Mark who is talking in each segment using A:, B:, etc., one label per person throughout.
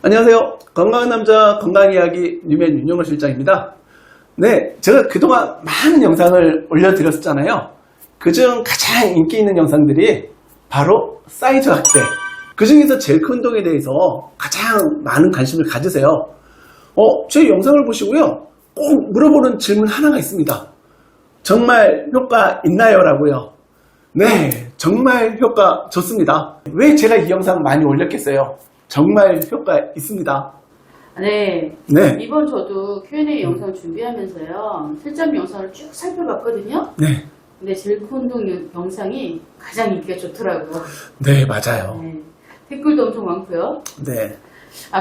A: 안녕하세요. 건강한 남자 건강이야기 뉴맨 윤영호 실장입니다. 네, 제가 그동안 많은 영상을 올려드렸잖아요. 그중 가장 인기 있는 영상들이 바로 사이즈 확대, 그 중에서 젤크 운동에 대해서 가장 많은 관심을 가지세요. 제 영상을 보시고요, 꼭 물어보는 질문 하나가 있습니다. 정말 효과 있나요? 라고요. 네, 정말 효과 좋습니다. 왜 제가 이 영상 많이 올렸겠어요? 정말 효과 있습니다.
B: 네.
A: 네.
B: 이번 저도 Q&A 영상 준비하면서요, 실전 영상을 쭉 살펴봤거든요.
A: 네.
B: 근데 젤크 운동 영상이 가장 인기가 좋더라고요.
A: 네, 맞아요.
B: 네. 댓글도 엄청 많고요.
A: 네.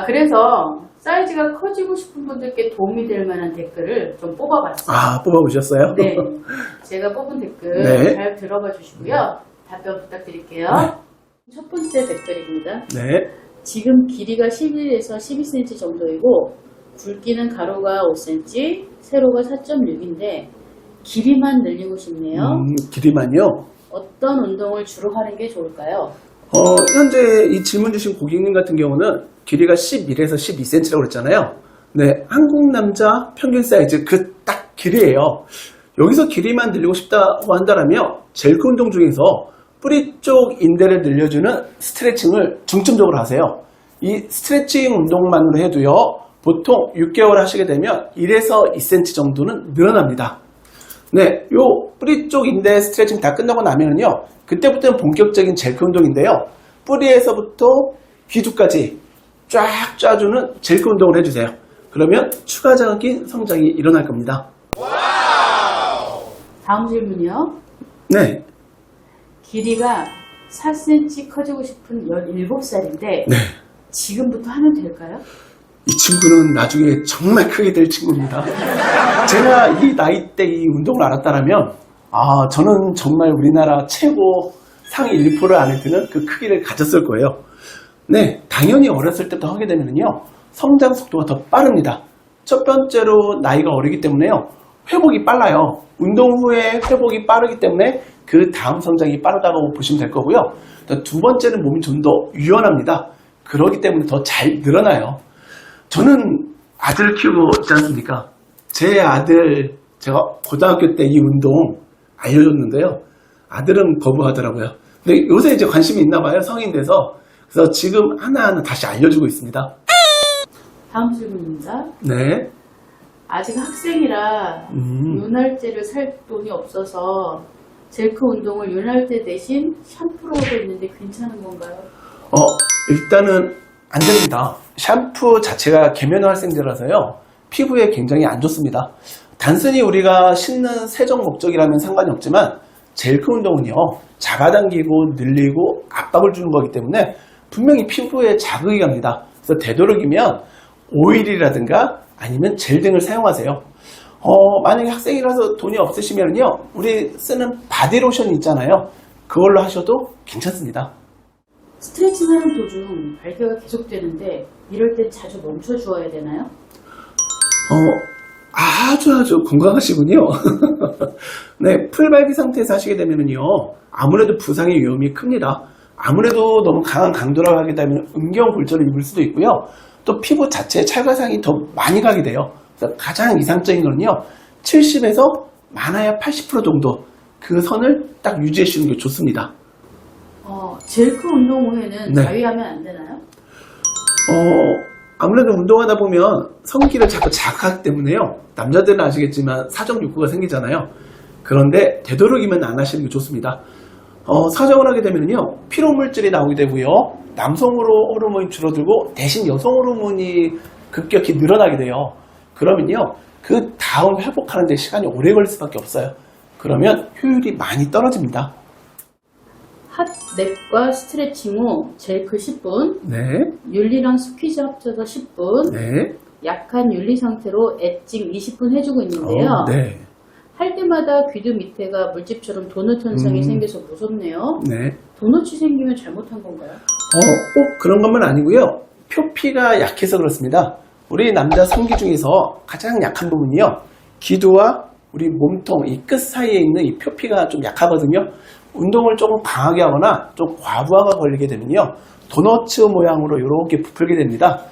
B: 그래서 사이즈가 커지고 싶은 분들께 도움이 될 만한 댓글을 좀 뽑아봤어요.
A: 뽑아보셨어요?
B: 네. 제가 뽑은 댓글
A: 네.
B: 잘 들어봐 주시고요. 답변 부탁드릴게요.
A: 네.
B: 첫 번째 댓글입니다.
A: 네.
B: 지금 길이가 11에서 12cm 정도이고 굵기는 가로가 5cm, 세로가 4.6인데 길이만 늘리고 싶네요.
A: 길이만요?
B: 어떤 운동을 주로 하는 게 좋을까요?
A: 현재 이 질문 주신 고객님 같은 경우는 길이가 11에서 12cm라고 그랬잖아요. 네, 한국 남자 평균 사이즈 그 딱 길이에요. 여기서 길이만 늘리고 싶다고 한다면 젤크 운동 중에서 뿌리 쪽 인대를 늘려주는 스트레칭을 중점적으로 하세요. 이 스트레칭 운동만으로 해도요, 보통 6개월 하시게 되면 1에서 2cm 정도는 늘어납니다. 네, 요 뿌리 쪽 인대 스트레칭 다 끝나고 나면은요, 그때부터는 본격적인 젤크 운동인데요, 뿌리에서부터 귀두까지 쫙 짜주는 젤크 운동을 해주세요. 그러면 추가적인 성장이 일어날 겁니다.
B: 다음 질문이요.
A: 네.
B: 길이가 4cm 커지고 싶은 17살인데
A: 네.
B: 지금부터 하면 될까요?
A: 이 친구는 나중에 정말 크게 될 친구입니다. 제가 이 나이 때 이 운동을 알았다면, 저는 정말 우리나라 최고 상위 1% 안에 드는 그 크기를 가졌을 거예요. 네, 당연히 어렸을 때부터 하게 되면요, 성장 속도가 더 빠릅니다. 첫 번째로 나이가 어리기 때문에요, 회복이 빨라요. 운동 후에 회복이 빠르기 때문에 그 다음 성장이 빠르다고 보시면 될 거고요. 두 번째는 몸이 좀 더 유연합니다. 그렇기 때문에 더 잘 늘어나요. 저는 아들 키우고 있지 않습니까? 제 아들, 제가 고등학교 때 이 운동 알려줬는데요, 아들은 거부하더라고요. 근데 요새 이제 관심이 있나 봐요, 성인 돼서. 그래서 지금 하나하나 다시 알려주고 있습니다.
B: 다음 질문입니다.
A: 네.
B: 아직 학생이라 윤활제를 살 돈이 없어서 젤크 운동을 윤활제 대신 샴푸로 하고 있는데 괜찮은 건가요?
A: 일단은 안 됩니다. 샴푸 자체가 계면후 활성제라서요, 피부에 굉장히 안 좋습니다. 단순히 우리가 씻는 세정 목적이라면 상관이 없지만 젤크 운동은요, 잡아당기고 늘리고 압박을 주는 거기 때문에 분명히 피부에 자극이 갑니다. 그래서 되도록이면 오일이라든가 아니면 젤 등을 사용하세요. 만약에 학생이라서 돈이 없으시면요, 우리 쓰는 바디로션 있잖아요, 그걸로 하셔도 괜찮습니다.
B: 스트레칭 하는 도중 발개가 계속되는데 이럴 땐 자주 멈춰 주어야 되나요?
A: 아주 건강하시군요. 네, 풀발기 상태에서 하시게 되면요, 아무래도 부상의 위험이 큽니다. 아무래도 너무 강한 강도라고 하게 되면 음경골절을 입을 수도 있고요, 또 피부 자체에 찰과상이 더 많이 가게 돼요. 그래서 가장 이상적인 거는요, 70에서 많아야 80% 정도 그 선을 딱 유지해 주는 게 좋습니다.
B: 젤크 운동 후에는
A: 네.
B: 자위하면 안 되나요?
A: 아무래도 운동하다 보면 성기를 자꾸 자극하기 때문에요, 남자들은 아시겠지만 사정 욕구가 생기잖아요. 그런데 되도록이면 안 하시는 게 좋습니다. 사정을 하게 되면요, 피로물질이 나오게 되고요, 남성 호르몬이 줄어들고 대신 여성 호르몬이 급격히 늘어나게 돼요. 그러면요, 그 다음 회복하는 데 시간이 오래 걸릴 수밖에 없어요. 그러면 효율이 많이 떨어집니다.
B: 핫랩과 스트레칭 후 젤크 10분,
A: 네,
B: 율리랑 스퀴즈 합쳐서 10분,
A: 네,
B: 약한 율리 상태로 엣징 20분 해주고 있는데요.
A: 네,
B: 할 때마다 귀두 밑에가 물집처럼 도넛 현상이 생겨서 무섭네요.
A: 네.
B: 도넛이 생기면 잘못한 건가요?
A: 꼭 그런 것만 아니고요, 표피가 약해서 그렇습니다. 우리 남자 성기 중에서 가장 약한 부분이요, 기두와 우리 몸통 이 끝 사이에 있는 이 표피가 좀 약하거든요. 운동을 조금 강하게 하거나 좀 과부하가 걸리게 되면요, 도너츠 모양으로 이렇게 부풀게 됩니다.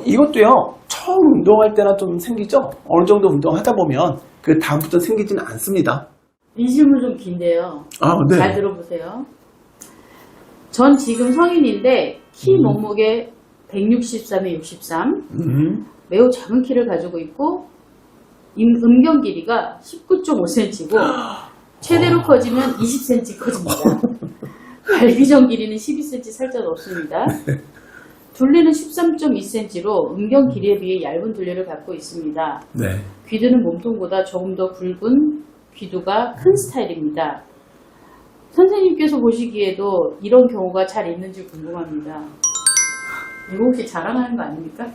A: 이것도요, 처음 운동할 때나 좀 생기죠? 어느 정도 운동하다 보면 그 다음부터 생기지는 않습니다.
B: 이 질문 좀 긴데요.
A: 네.
B: 잘 들어보세요. 전 지금 성인인데 키 몸무게 163에 63, 매우 작은 키를 가지고 있고 음경 길이가 19.5cm고 최대로 커지면 20cm 커집니다. 발기정 길이는 12cm 살짝 높습니다. 둘레는 13.2cm로 음경 길이에 비해 얇은 둘레를 갖고 있습니다.
A: 네.
B: 귀두는 몸통보다 조금 더 굵은 귀두가 큰 스타일입니다. 선생님께서 보시기에도 이런 경우가 잘 있는지 궁금합니다. 이거 혹시 자랑하는 거 아닙니까?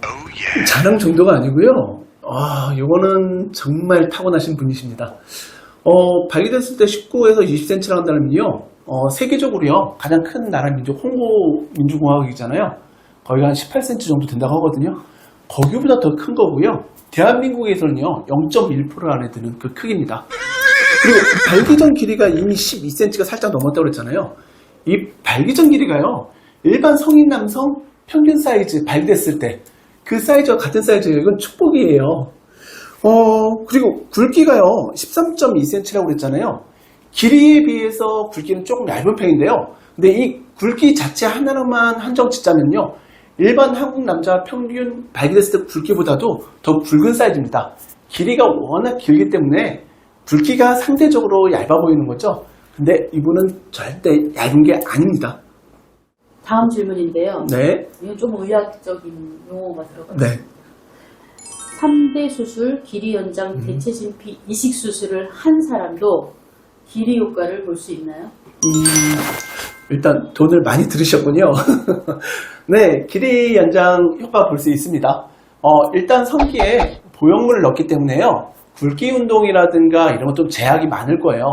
A: 자랑 정도가 아니고요. 이거는 정말 타고나신 분이십니다. 발기됐을 때 19에서 20cm라고 한다면요, 세계적으로요, 가장 큰 나라 민족, 홍고 민주공화국이잖아요. 거기가 한 18cm 정도 된다고 하거든요. 거기보다 더 큰 거고요. 대한민국에서는요, 0.1% 안에 드는 그 크기입니다. 그리고 발기정 길이가 이미 12cm가 살짝 넘었다고 그랬잖아요. 이 발기정 길이가요, 일반 성인 남성 평균 사이즈 발기됐을 때 그 사이즈와 같은 사이즈예요. 이건 축복이에요. 그리고 굵기가요, 13.2cm라고 그랬잖아요. 길이에 비해서 굵기는 조금 얇은 편인데요. 근데 이 굵기 자체 하나로만 한정 짓자면요, 일반 한국 남자 평균 발기됐을 때 굵기보다도 더 굵은 사이즈입니다. 길이가 워낙 길기 때문에 굵기가 상대적으로 얇아 보이는 거죠. 근데 이분은 절대 얇은 게 아닙니다.
B: 다음 질문인데요.
A: 네.
B: 이건 좀 의학적인 용어가 들어가요.
A: 네.
B: 3대 수술, 길이 연장, 대체 진피, 이식 수술을 한 사람도 길이 효과를 볼 수 있나요?
A: 일단 돈을 많이 들으셨군요. 네, 길이 연장 효과 볼 수 있습니다. 일단 성기에 보형물을 넣기 때문에요, 굵기 운동이라든가 이런 것 좀 제약이 많을 거예요.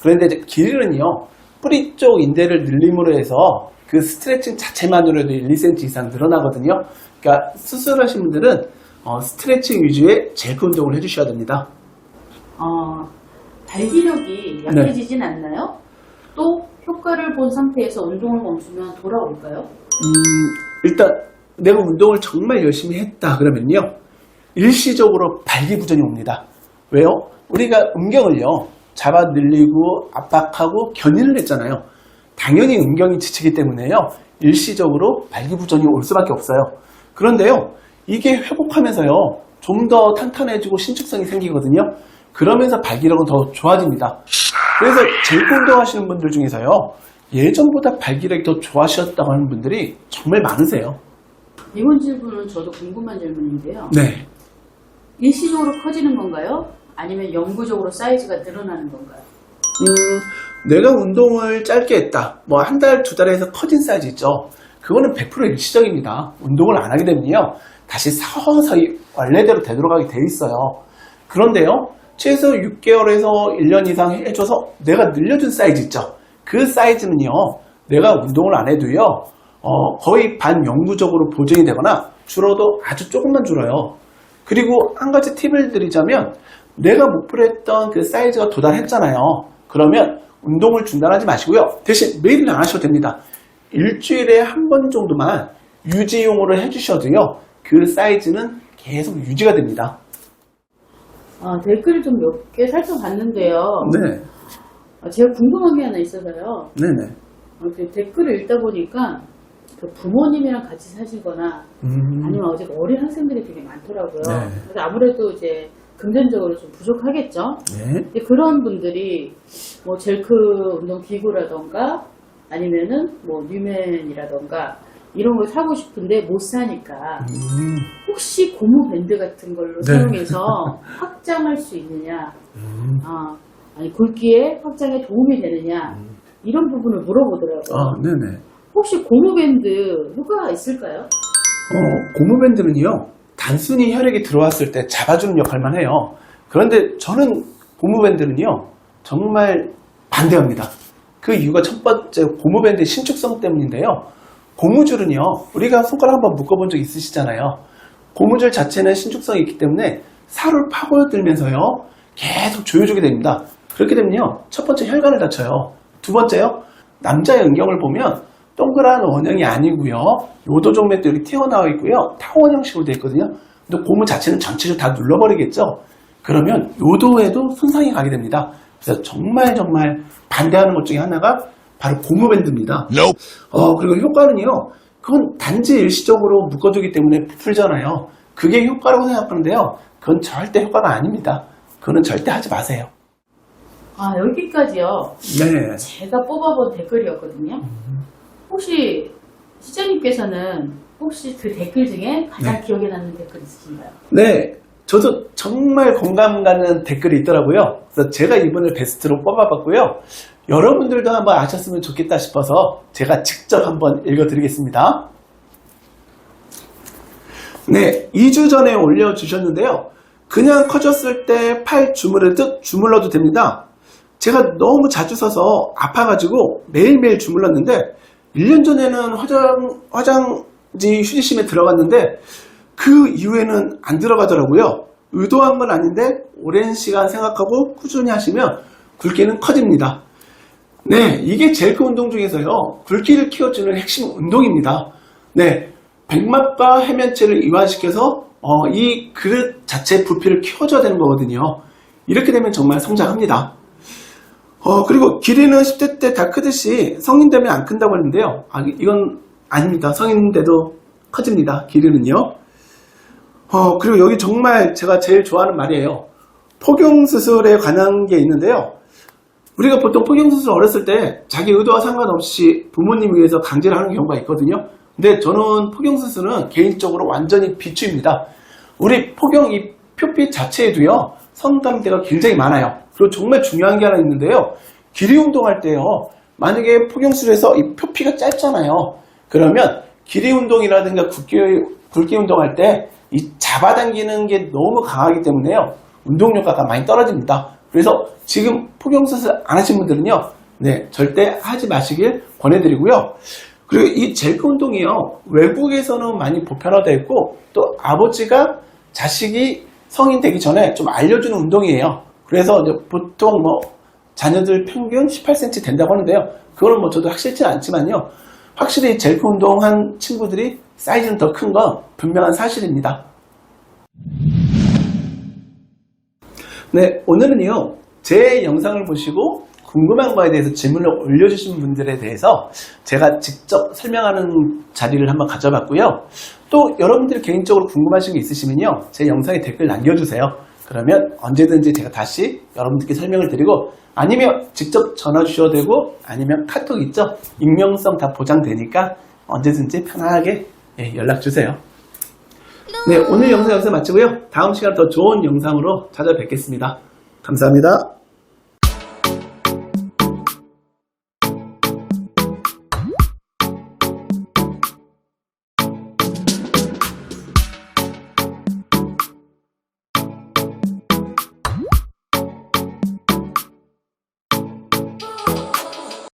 A: 그런데 이제 길이는요, 뿌리 쪽 인대를 늘림으로 해서 그 스트레칭 자체만으로도 1, 2cm 이상 늘어나거든요. 그러니까 수술하신 분들은 스트레칭 위주의 젤크 운동을 해주셔야 됩니다.
B: 발기력이 약해지진 않나요? 또 효과를 본 상태에서 운동을 멈추면 돌아올까요?
A: 일단 내가 운동을 정말 열심히 했다 그러면요, 일시적으로 발기부전이 옵니다. 왜요? 우리가 음경을요, 잡아 늘리고 압박하고 견인을 했잖아요. 당연히 음경이 지치기 때문에요, 일시적으로 발기부전이 올 수밖에 없어요. 그런데요, 이게 회복하면서요, 좀 더 탄탄해지고 신축성이 생기거든요. 그러면서 발기력은 더 좋아집니다. 그래서 젤크 운동 하시는 분들 중에서요, 예전보다 발기력이 더 좋아지셨다고 하는 분들이 정말 많으세요.
B: 이번 질문은 저도 궁금한 질문인데요.
A: 네.
B: 일시적으로 커지는 건가요? 아니면 영구적으로 사이즈가 늘어나는 건가요?
A: 내가 운동을 짧게 했다, 뭐 한 달, 두 달에 해서 커진 사이즈 있죠. 그거는 100% 일시적입니다. 운동을 안 하게 되면요, 다시 서서히 원래대로 되돌아가게 돼 있어요. 그런데요, 최소 6개월에서 1년 이상 해줘서 내가 늘려준 사이즈 있죠. 그 사이즈는요, 내가 운동을 안 해도요, 거의 반영구적으로 보존이 되거나 줄어도 아주 조금만 줄어요. 그리고 한 가지 팁을 드리자면, 내가 목표로 했던 그 사이즈가 도달했잖아요. 그러면 운동을 중단하지 마시고요, 대신 매일은 안 하셔도 됩니다. 일주일에 한 번 정도만 유지용으로 해주셔도요, 그 사이즈는 계속 유지가 됩니다.
B: 댓글을 좀 몇 개 살펴봤는데요.
A: 네.
B: 제가 궁금한 게 하나 있어서요.
A: 네네.
B: 댓글을 읽다 보니까 그 부모님이랑 같이 사시거나 아니면 아직 어린 학생들이 되게 많더라고요.
A: 네.
B: 그래서 아무래도 이제 금전적으로 좀 부족하겠죠.
A: 네.
B: 근데 그런 분들이 뭐 젤크 운동 기구라던가 아니면은 뭐 뉴맨이라던가 이런 걸 사고 싶은데 못 사니까 혹시 고무 밴드 같은 걸로
A: 네.
B: 사용해서 확장할 수 있느냐, 아니 굵기에 확장에 도움이 되느냐, 이런 부분을 물어보더라고요.
A: 네네.
B: 혹시 고무 밴드 효과가 있을까요?
A: 고무밴드는요, 단순히 혈액이 들어왔을 때 잡아주는 역할만 해요. 그런데 저는 고무밴드는요, 정말 반대합니다. 그 이유가 첫 번째, 고무밴드의 신축성 때문인데요. 고무줄은요, 우리가 손가락 한번 묶어본 적 있으시잖아요. 고무줄 자체는 신축성이 있기 때문에 살을 파고들면서요, 계속 조여주게 됩니다. 그렇게 되면요, 첫 번째 혈관을 다쳐요. 두 번째요. 남자 연경을 보면 동그란 원형이 아니고요. 요도 정맥도 여기 튀어나와 있고요. 타원 형식으로 되어 있거든요. 근데 고무 자체는 전체를 다 눌러버리겠죠. 그러면 요도에도 손상이 가게 됩니다. 그래서 정말 반대하는 것 중에 하나가 바로 고무밴드입니다. 그리고 효과는요. 그건 단지 일시적으로 묶어주기 때문에 풀잖아요. 그게 효과라고 생각하는데요. 그건 절대 효과가 아닙니다. 그거는 절대 하지 마세요.
B: 아, 여기까지요.
A: 네.
B: 제가 뽑아본 댓글이었거든요. 혹시 시장님께서는 혹시 그 댓글 중에 가장 기억에 남는 댓글 있으신가요?
A: 네. 저도 정말 공감 가는 댓글이 있더라고요. 그래서 제가 이번에 베스트로 뽑아봤고요. 여러분들도 한번 아셨으면 좋겠다 싶어서 제가 직접 한번 읽어드리겠습니다. 네, 2주 전에 올려주셨는데요. 그냥 커졌을 때 팔 주무르듯 주물러도 됩니다. 제가 너무 자주 서서 아파가지고 매일매일 주물렀는데 1년 전에는 화장지 휴지심에 들어갔는데 그 이후에는 안 들어가더라고요. 의도한 건 아닌데 오랜 시간 생각하고 꾸준히 하시면 굵기는 커집니다. 네, 이게 젤크 운동 중에서요. 굵기를 키워주는 핵심 운동입니다. 네, 백막과 해면체를 이완시켜서 이 그릇 자체의 부피를 키워줘야 되는 거거든요. 이렇게 되면 정말 성장합니다. 그리고 길이는 10대 때 다 크듯이 성인 되면 안 큰다고 하는데요. 이건 아닙니다. 성인 돼도 커집니다. 길이는요. 그리고 여기 정말 제가 제일 좋아하는 말이에요. 폭용수술에 관한 게 있는데요. 우리가 보통 폭용수술 어렸을 때 자기 의도와 상관없이 부모님에 의해서 강제를 하는 경우가 있거든요. 근데 저는 폭용수술은 개인적으로 완전히 비추입니다. 우리 폭용 이 표피 자체에도요. 성감대가 굉장히 많아요. 그리고 정말 중요한 게 하나 있는데요. 길이 운동할 때요. 만약에 폭용술에서 이 표피가 짧잖아요. 그러면 길이 운동이라든가 굵기 운동할 때 이 잡아당기는 게 너무 강하기 때문에요. 운동 효과가 많이 떨어집니다. 그래서 지금 폭용수술 안 하신 분들은요. 네, 절대 하지 마시길 권해드리고요. 그리고 이 젤크 운동이요. 외국에서는 많이 보편화되어 있고 또 아버지가 자식이 성인 되기 전에 좀 알려주는 운동이에요. 그래서 이제 보통 자녀들 평균 18cm 된다고 하는데요. 그거는 저도 확실치 않지만요. 확실히 젤크 운동한 친구들이 사이즈는 더 큰 건 분명한 사실입니다. 네, 오늘은요. 제 영상을 보시고 궁금한 거에 대해서 질문을 올려주신 분들에 대해서 제가 직접 설명하는 자리를 한번 가져봤고요. 또 여러분들이 개인적으로 궁금하신 게 있으시면요. 제 영상에 댓글 남겨주세요. 그러면 언제든지 제가 다시 여러분들께 설명을 드리고 아니면 직접 전화 주셔도 되고 아니면 카톡 있죠? 익명성 다 보장되니까 언제든지 편하게 연락 주세요. 네, 오늘 영상 여기서 마치고요. 다음 시간 더 좋은 영상으로 찾아뵙겠습니다. 감사합니다.